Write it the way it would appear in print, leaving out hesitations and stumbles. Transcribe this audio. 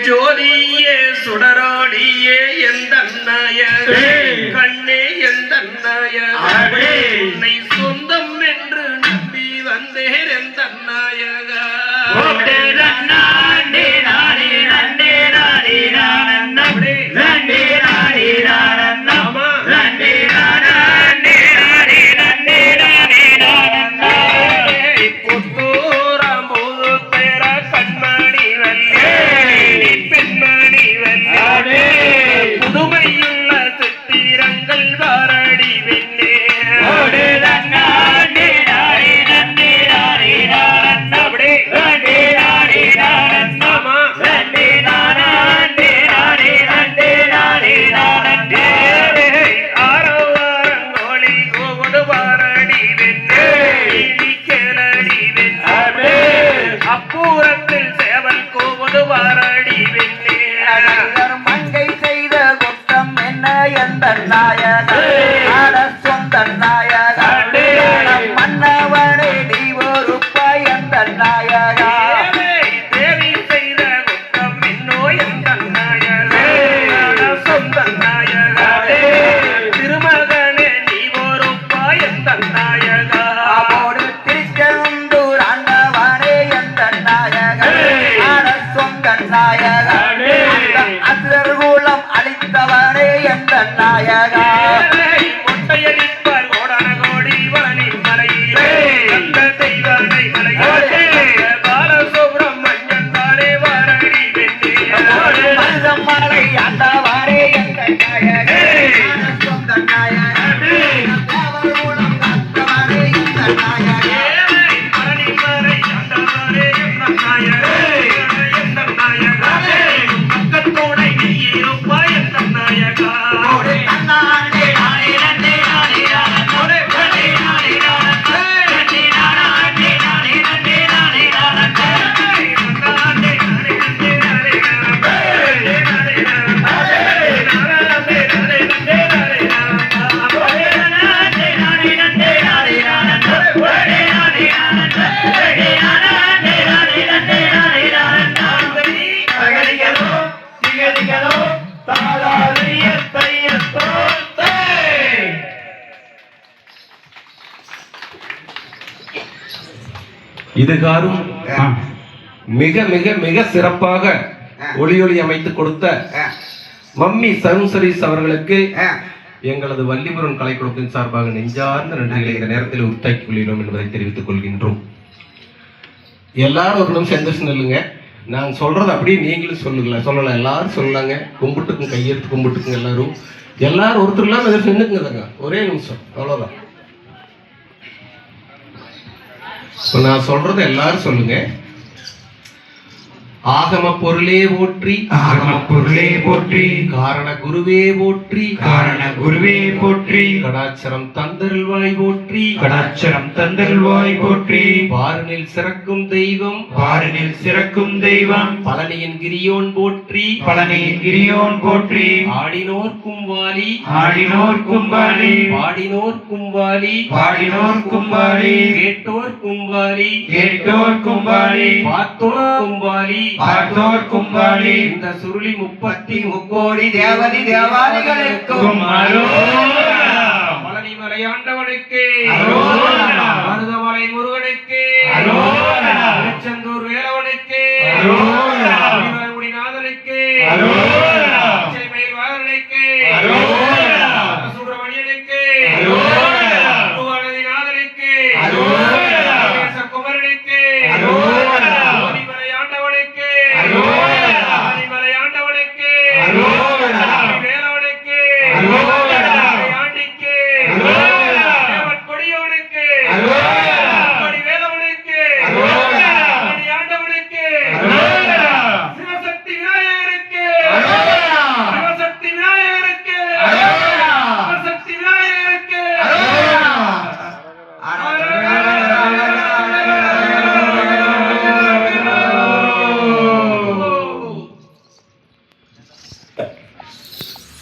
ஜோதியே சுடரோடியே எந்த கண்ணே எந்த உன்னை சொந்தம் என்று நம்பி வந்தேன் எந்த நாயகா நானே எந்த நாயக சொந்த நாயக மன்னவனே நீ ஒரு பயந்த நாயக தேவி செய்த குற்றம் என்னோ எந்த நாயக சொந்த நாயக திருமகனே நீ ஒரு பயந்த நாயக அவோடு திருச்செந்தூர் ஆண்டவனே எந்த நாயக சொந்த நாயக அசுரகுலம் அளித்தவனே எந்த நாயக மொட்டையடிப்பார் கோடான கோடி வளனி மலையிலே அந்த தெய்வனை மலையிலே பாலசுப்ரமணியன் தானே வாரடி வெண்ணே மலை ஆண்டவனே எந்த நாயக சொந்த நாயக தேவகுலம் காத்தவனே எந்த நாயக பழனி மலை ஆண்டவனே எந்த நாயக எந்த நாயக பக்கத்தோடை நீ இருப்பாய் எந்த நாயக தன்னாண்டே நானே நன்னே நானே நானே நானே நானே இதுகாரும் மிக மிக மிக சிறப்பாக ஒளி அமைத்து கொடுத்த மம்மி சருசரீஸ் அவர்களுக்கு எங்களது வள்ளிபுரம் கலைக்குழுத்தின் சார்பாக நெஞ்சார்ந்த நன்றிகளை இந்த நேரத்தில் உத்தாக்கிக் கொள்கிறோம் என்பதை தெரிவித்துக் கொள்கின்றோம். எல்லாரும் ஒரு நிமிஷம் எந்திரிச்சு நில்லுங்க. நான் சொல்றது அப்படியே நீங்களும் சொல்லலாம். எல்லாரும் சொல்லலாங்க. கும்பிட்டுக்கும் கையெடுத்து கும்பிட்டுக்குங்க. எல்லாரும் ஒருத்தர் இல்லாம எதிர்த்து நின்னுக்குங்க. ஒரே நிமிஷம், அவ்வளவுதான். நான் சொல்றது எல்லாரும் சொல்லுங்க. ஆகம பொருளே போற்றி, ஆகம பொருளே போற்றி, காரண குருவே போற்றி, காரண குருவே போற்றி, கடாட்சரம் தந்தருள்வாய் போற்றி, கடாட்சரம் தந்தருள்வாய் போற்றி, பாரனில் சிறக்கும் தெய்வம், பாரனில் சிறக்கும் தெய்வம், பழனியின் கிரியோன் போற்றி, பழனியின் கிரியோன் போற்றி, ஆடினோர்க்கும் வாலி, ஆடினோர்க்கும் வாலி, பாடினோர்க்கும் வாலி, பாடினோர்க்கும் வாலி, கேட்டோர்க்கும் வாலி, கேட்டோர்க்கும் வாலி, பார்த்தோர்க்கும் வாலி, பார்த்தோர்க்கும் வாலி, இந்த சுருளி 33 தேவதி தேவாதிகளுக்கும் அரோகரா, பழனி மலையாண்டவனுக்கு அரோகரா, மருதமலை முருகனுக்கு அரோகரா, திருச்செந்தூர் வேலவனுக்கு அரோகரா.